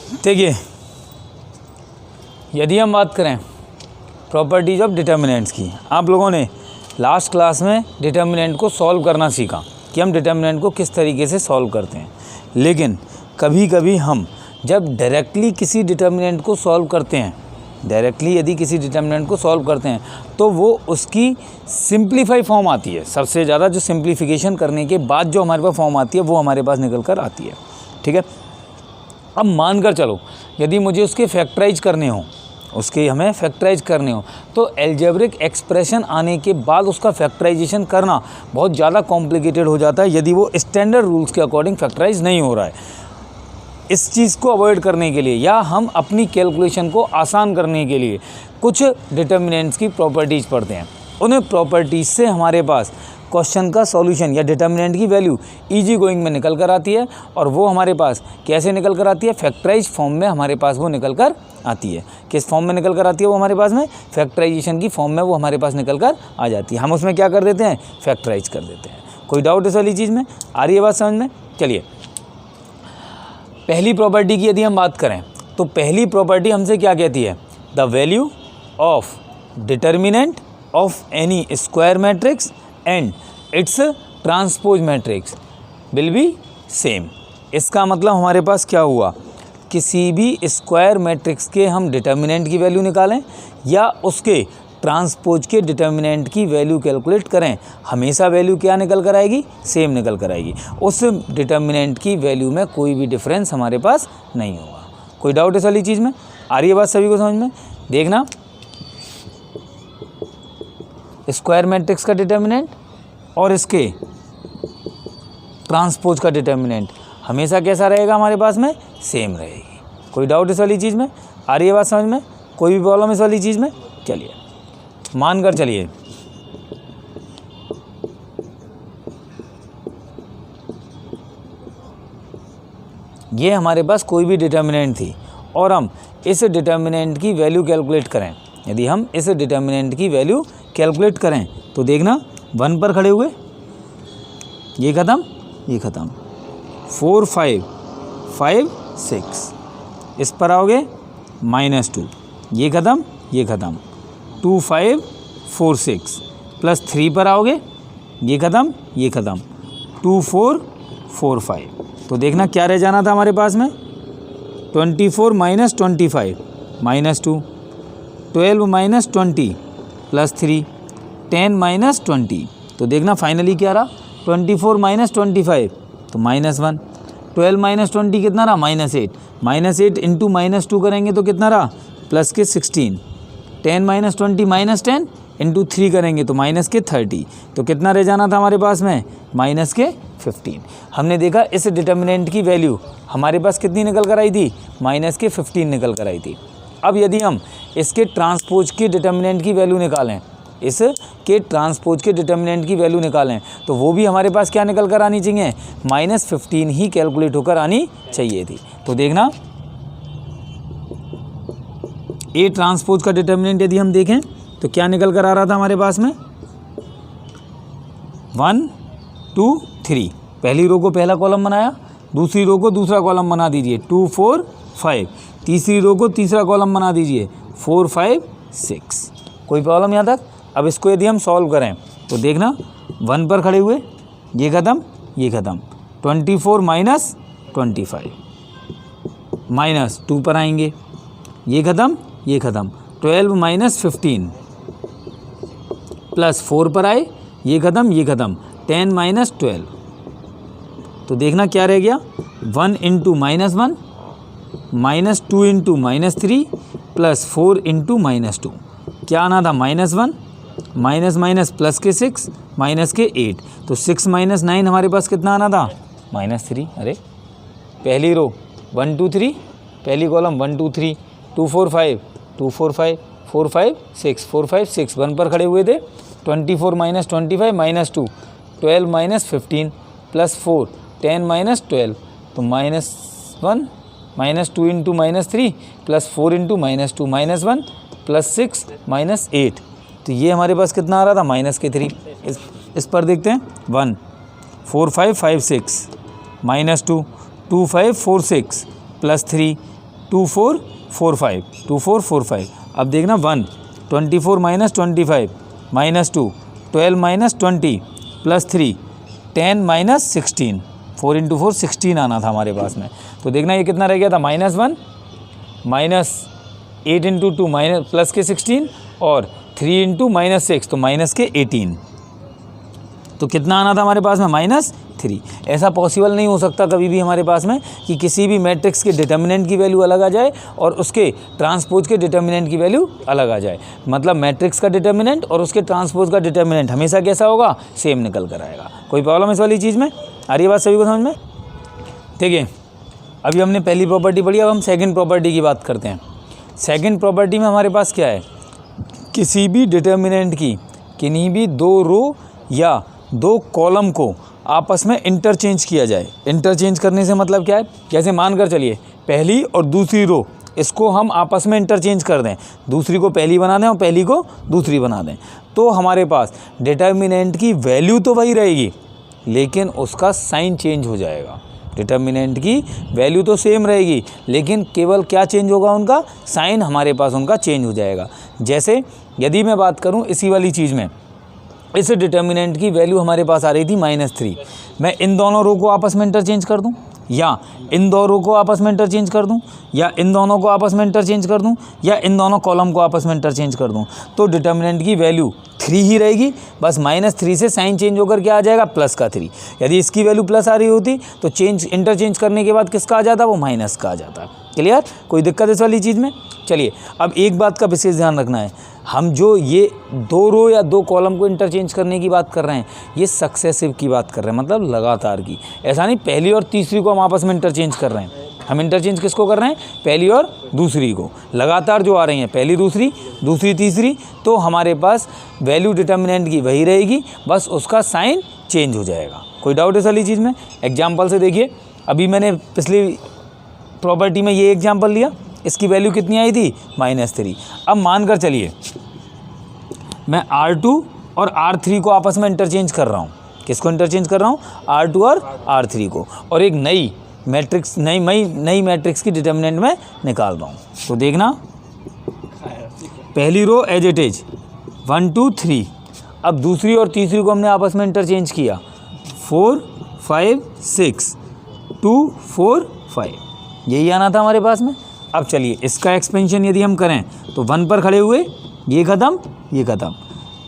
देखिए, यदि हम बात करें प्रॉपर्टीज ऑफ डिटर्मिनेंट्स की, आप लोगों ने लास्ट क्लास में डिटर्मिनेंट को सॉल्व करना सीखा कि हम डिटर्मिनेंट को किस तरीके से सॉल्व करते हैं। लेकिन कभी कभी हम जब डायरेक्टली किसी डिटर्मिनेंट को सॉल्व करते हैं, डायरेक्टली यदि किसी डिटर्मिनेंट को सॉल्व करते हैं तो वो उसकी सिंप्लीफाई फॉर्म आती है। सबसे ज़्यादा जो सिंप्लीफिकेशन करने के बाद जो हमारे पास फॉर्म आती है वो हमारे पास निकल कर आती है। ठीक है, अब मानकर चलो यदि मुझे उसके फैक्टराइज करने हो, उसके हमें फैक्टराइज करने हो तो एल्जेब्रिक एक्सप्रेशन आने के बाद उसका फैक्टराइजेशन करना बहुत ज़्यादा कॉम्प्लिकेटेड हो जाता है यदि वो स्टैंडर्ड रूल्स के अकॉर्डिंग फैक्टराइज नहीं हो रहा है। इस चीज़ को अवॉइड करने के लिए या हम अपनी कैलकुलेशन को आसान करने के लिए कुछ डिटर्मिनेंट्स की प्रॉपर्टीज़ पढ़ते हैं। उन्हें प्रॉपर्टीज़ से हमारे पास क्वेश्चन का सॉल्यूशन या डिटर्मिनेंट की वैल्यू इजी गोइंग में निकल कर आती है। और वो हमारे पास कैसे निकल कर आती है? फैक्टराइज फॉर्म में हमारे पास वो निकल कर आती है। किस फॉर्म में निकल कर आती है वो हमारे पास में? फैक्टराइजेशन की फॉर्म में वो हमारे पास निकल कर आ जाती है। हम उसमें क्या कर देते हैं? फैक्टराइज कर देते हैं। कोई डाउट इस वाली चीज़ में? आ रही है बात समझ में? चलिए, पहली प्रॉपर्टी की यदि हम बात करें तो पहली प्रॉपर्टी हमसे क्या कहती है? The value of determinant of N E square matrix and it's transpose matrix will be same. इसका मतलब हमारे पास क्या हुआ? किसी भी स्क्वायर मैट्रिक्स के हम डिटर्मिनेंट की वैल्यू निकालें या उसके ट्रांसपोज के डिटर्मिनेंट की वैल्यू कैलकुलेट करें, हमेशा वैल्यू क्या निकल कर आएगी? सेम निकल कर आएगी। उस डिटर्मिनेंट की वैल्यू में कोई भी डिफरेंस हमारे पास नहीं होगा। कोई डाउट इस वाली चीज़ में? आ रही है बात सभी को समझ में? देखना, स्क्वायर मैट्रिक्स का डिटर्मिनेंट और इसके ट्रांसपोज का डिटर्मिनेंट हमेशा कैसा रहेगा हमारे पास में? सेम रहेगी। कोई डाउट इस वाली चीज़ में? आ रही है बात समझ में? कोई भी प्रॉब्लम इस वाली चीज़ में? चलिए, मानकर चलिए ये हमारे पास कोई भी डिटर्मिनेंट थी और हम इस डिटर्मिनेंट की वैल्यू कैलकुलेट करें। यदि हम इस डिटर्मिनेंट की वैल्यू कैलकुलेट करें तो देखना 1 पर खड़े हुए, ये ख़त्म, ये ख़त्म, 4 5 5 6, इस पर आओगे -2, ये ख़त्म, ये ख़त्म, 2 5 4 6 प्लस 3 पर आओगे, ये ख़त्म, ये ख़त्म, 2 4 4 5। तो देखना क्या रह जाना था हमारे पास में? 24 - 25 -2, 12 - 20 प्लस 3, 10 - 20। तो देखना फाइनली क्या रहा? 24 - 25 तो -1, 12 - 20 कितना रहा? -8, -8 इंटू -2 करेंगे तो कितना रहा? प्लस के 16, 10 - 20 -10 इंटू 3 करेंगे तो माइनस के 30। तो कितना रह जाना था हमारे पास में? माइनस के 15। हमने देखा इस डिटर्मिनेंट की वैल्यू हमारे पास कितनी निकल कर आई थी? माइनस के 15 निकल कर आई थी। अब यदि हम इसके ट्रांसपोज के डिटर्मिनेंट की वैल्यू निकालें, इसके ट्रांसपोज के डिटर्मिनेंट की वैल्यू निकालें तो वो भी हमारे पास क्या निकल कर आनी चाहिए? -15 ही कैलकुलेट होकर आनी चाहिए थी। तो देखना, ए ट्रांसपोज का डिटर्मिनेंट यदि हम देखें तो क्या निकल कर आ रहा था हमारे पास में? 1 2 3। पहली रो को पहला कॉलम बनाया, दूसरी रो को दूसरा कॉलम बना दीजिए 2 4 5, तीसरी रो को तीसरा कॉलम बना दीजिए 4 5 6। कोई प्रॉब्लम यहाँ तक? अब इसको यदि हम सॉल्व करें तो देखना 1 पर खड़े हुए, ये ख़त्म, ये ख़त्म, 24 - 25 -2 पर आएंगे, ये ख़त्म, ये ख़त्म, 12 - 15 प्लस 4 पर आए, ये ख़त्म, ये ख़त्म, 10 - 12। तो देखना क्या रह गया? 1 इंटू -1 -2 इंटू -3 प्लस 4 इंटू -2। क्या आना था? -1 माइनस प्लस के 6 माइनस के 8। तो 6 - 9 हमारे पास कितना आना था? -3। अरे पहली रो 1 2 3, पहली कॉलम 1 2 3, 2 4 5 2 4 5 4 5 6 4 5 6, 1 पर खड़े हुए थे, 24 - 25 -2, 12 - 15 प्लस 4, 10 - 12। तो -1 -2 इंटू -3 प्लस 4 इंटू -2 -1 प्लस 6 -8। तो ये हमारे पास कितना आ रहा था? -3। इस पर देखते हैं 1 4 5 5 6 -2 2 5 4 6 प्लस 3 2445 2445। अब देखना 1 24 minus 25 minus 2 12 minus 20 plus 3 10 minus 16 4 into 4 16 आना था हमारे पास में। तो देखना ये कितना रह गया था -1 माइनस 8 इंटू 2 माइनस प्लस के 16 और 3 इंटू -6 तो माइनस के 18। तो कितना आना था हमारे पास में -3। ऐसा पॉसिबल नहीं हो सकता कभी भी हमारे पास में कि किसी भी मैट्रिक्स के डिटर्मिनेंट की वैल्यू अलग आ जाए और उसके ट्रांसपोज के डिटर्मिनेंट की वैल्यू अलग आ जाए। मतलब मैट्रिक्स का डिटर्मिनेंट और उसके ट्रांसपोज का डिटर्मिनेंट हमेशा कैसा होगा, सेम निकल कर आएगा। कोई प्रॉब्लम इस वाली चीज़ में? आ रही है बात सभी को समझ में? ठीक है, अभी हमने पहली प्रॉपर्टी पढ़ी, अब हम सेकंड प्रॉपर्टी की बात करते हैं। सेकंड प्रॉपर्टी में हमारे पास क्या है, किसी भी डिटर्मिनेंट की किन्हीं भी 2 रो या 2 कॉलम को आपस में इंटरचेंज किया जाए। इंटरचेंज करने से मतलब क्या है, जैसे मान कर चलिए पहली और दूसरी रो इसको हम आपस में इंटरचेंज कर दें, दूसरी को पहली बना दें और पहली को दूसरी बना दें, तो हमारे पास डिटर्मिनेंट की वैल्यू तो वही रहेगी लेकिन उसका साइन चेंज हो जाएगा। डिटर्मिनेंट की वैल्यू तो सेम रहेगी लेकिन केवल क्या चेंज होगा, उनका साइन हमारे पास उनका चेंज हो जाएगा। जैसे यदि मैं बात करूं इसी वाली चीज़ में, इस डिटर्मिनेंट की वैल्यू हमारे पास आ रही थी -3, मैं इन दोनों रो को आपस में इंटरचेंज कर दूं या इन दो रो को आपस में इंटरचेंज कर दूं या इन दोनों को आपस में इंटरचेंज कर दूं या इन दोनों कॉलम को आपस में इंटरचेंज कर दूं, तो डिटर्मिनेंट की वैल्यू 3 ही रहेगी। बस -3 से साइन चेंज होकर क्या आ जाएगा, प्लस का 3। यदि इसकी वैल्यू प्लस आ रही होती तो इंटरचेंज करने के बाद किसका आ जाता, वो माइनस का आ जाता। क्लियर? कोई दिक्कत इस वाली चीज़ में? चलिए, अब एक बात का विशेष ध्यान रखना है, हम जो ये 2 रो या 2 कॉलम को इंटरचेंज करने की बात कर रहे हैं, ये सक्सेसिव की बात कर रहे हैं, मतलब लगातार की। ऐसा नहीं पहली और तीसरी को हम आपस में इंटरचेंज कर रहे हैं। हम इंटरचेंज किसको कर रहे हैं, पहली और दूसरी को, लगातार जो आ रही हैं, पहली दूसरी दूसरी तीसरी, तो हमारे पास वैल्यू डिटर्मिनेंट की वही रहेगी, बस उसका साइन चेंज हो जाएगा। कोई डाउट इस वाली चीज़ में? एग्जाम्पल से देखिए, अभी मैंने पिछली प्रॉपर्टी में ये एग्जाम्पल लिया, इसकी वैल्यू कितनी आई थी, -3। अब मान कर चलिए मैं R2 और R3 को आपस में इंटरचेंज कर रहा हूँ। किसको इंटरचेंज कर रहा हूँ, R2 और R3 को, और एक नई मैट्रिक्स की डिटर्मिनेंट में निकाल रहा हूँ। तो देखना, पहली रो एज इट इज 1 2 3, अब दूसरी और तीसरी को हमने आपस में इंटरचेंज किया 4 5 6 2 4 5, यही आना था हमारे पास में। अब चलिए इसका एक्सपेंशन यदि हम करें तो 1 पर खड़े हुए, ये ख़त्म ये ख़त्म,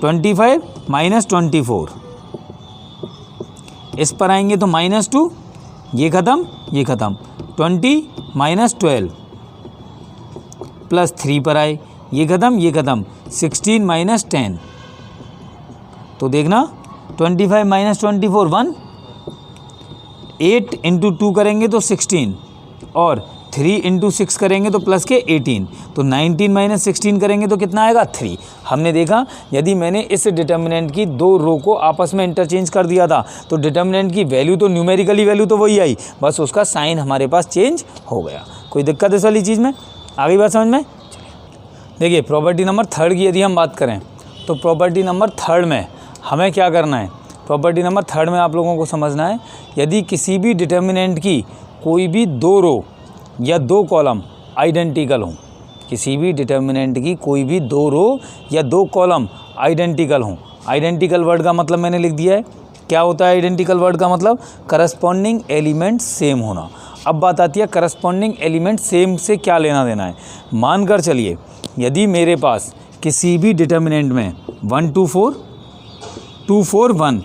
25 माइनस 24, इस पर आएंगे तो -2, ये ख़त्म ये ख़त्म, 20 माइनस 12 प्लस 3 पर आए, ये ख़त्म ये ख़त्म, 16 माइनस 10। तो देखना 25 माइनस 24 1, 8 इंटू 2 करेंगे तो 16 और 3 इंटू 6 करेंगे तो प्लस के 18, तो 19 माइनस 16 करेंगे तो कितना आएगा, 3। हमने देखा यदि मैंने इस डिटर्मिनेंट की 2 रो को आपस में इंटरचेंज कर दिया था तो डिटर्मिनेंट की वैल्यू तो न्यूमेरिकली वैल्यू तो वही आई, बस उसका साइन हमारे पास चेंज हो गया। कोई दिक्कत इस वाली चीज़ में? आ गई बात समझ में? देखिए प्रॉपर्टी नंबर 3 की यदि हम बात करें तो प्रॉपर्टी नंबर 3 में हमें क्या करना है, प्रॉपर्टी नंबर 3 में आप लोगों को समझना है, यदि किसी भी डिटर्मिनेंट की कोई भी 2 रो या 2 कॉलम आइडेंटिकल हों, किसी भी डिटर्मिनेंट की कोई भी 2 रो या 2 कॉलम आइडेंटिकल हों। आइडेंटिकल वर्ड का मतलब मैंने लिख दिया है, क्या होता है आइडेंटिकल वर्ड का मतलब, करस्पॉन्डिंग एलिमेंट सेम होना। अब बात आती है करस्पॉन्डिंग एलिमेंट सेम से क्या लेना देना है। मान कर चलिए यदि मेरे पास किसी भी डिटर्मिनेंट में 1 2 4 2 4 1,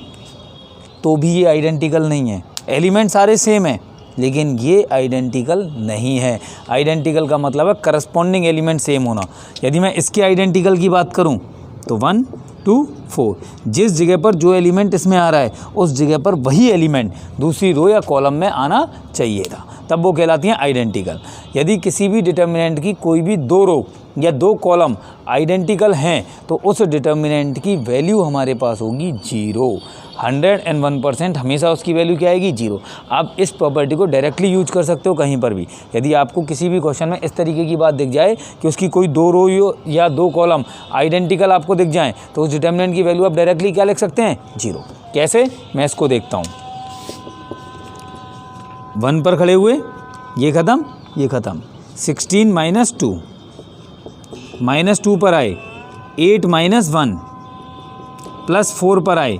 तो भी ये आइडेंटिकल नहीं है, एलिमेंट सारे सेम हैं लेकिन ये आइडेंटिकल नहीं है। आइडेंटिकल का मतलब है करस्पॉन्डिंग एलिमेंट सेम होना। यदि मैं इसके आइडेंटिकल की बात करूं तो 1 2 4, जिस जगह पर जो एलिमेंट इसमें आ रहा है उस जगह पर वही एलिमेंट दूसरी रो या कॉलम में आना चाहिए था, तब वो कहलाती हैं आइडेंटिकल। यदि किसी भी डिटर्मिनेंट की कोई भी 2 रो या 2 कॉलम आइडेंटिकल हैं तो उस डिटर्मिनेंट की वैल्यू हमारे पास होगी 0। 101% हमेशा उसकी वैल्यू क्या आएगी, 0। आप इस प्रॉपर्टी को डायरेक्टली यूज कर सकते हो कहीं पर भी। यदि आपको किसी भी क्वेश्चन में इस तरीके की बात दिख जाए कि उसकी कोई 2 रो या 2 कॉलम आइडेंटिकल आपको दिख जाएँ तो उस डिटर्मिनेंट की वैल्यू आप डायरेक्टली क्या लिख सकते हैं, 0। कैसे, मैं इसको देखता हूँ। 1 पर खड़े हुए, ये ख़त्म ये ख़त्म, 16 माइनस 2, -2 पर आए 8 माइनस 1 प्लस 4 पर आए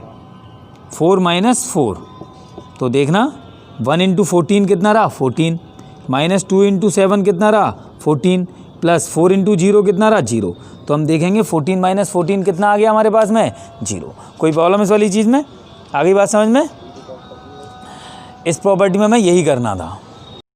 4 माइनस 4। तो देखना 1 इंटू 14 कितना रहा 14, -2 इंटू 7 कितना रहा 14, प्लस 4 इंटू 0 कितना रहा 0। तो हम देखेंगे 14 माइनस 14 कितना आ गया हमारे पास में 0। कोई प्रॉब्लम इस वाली चीज़ में? आ गई बात समझ में? इस प्रॉपर्टी में मैं यही करना था।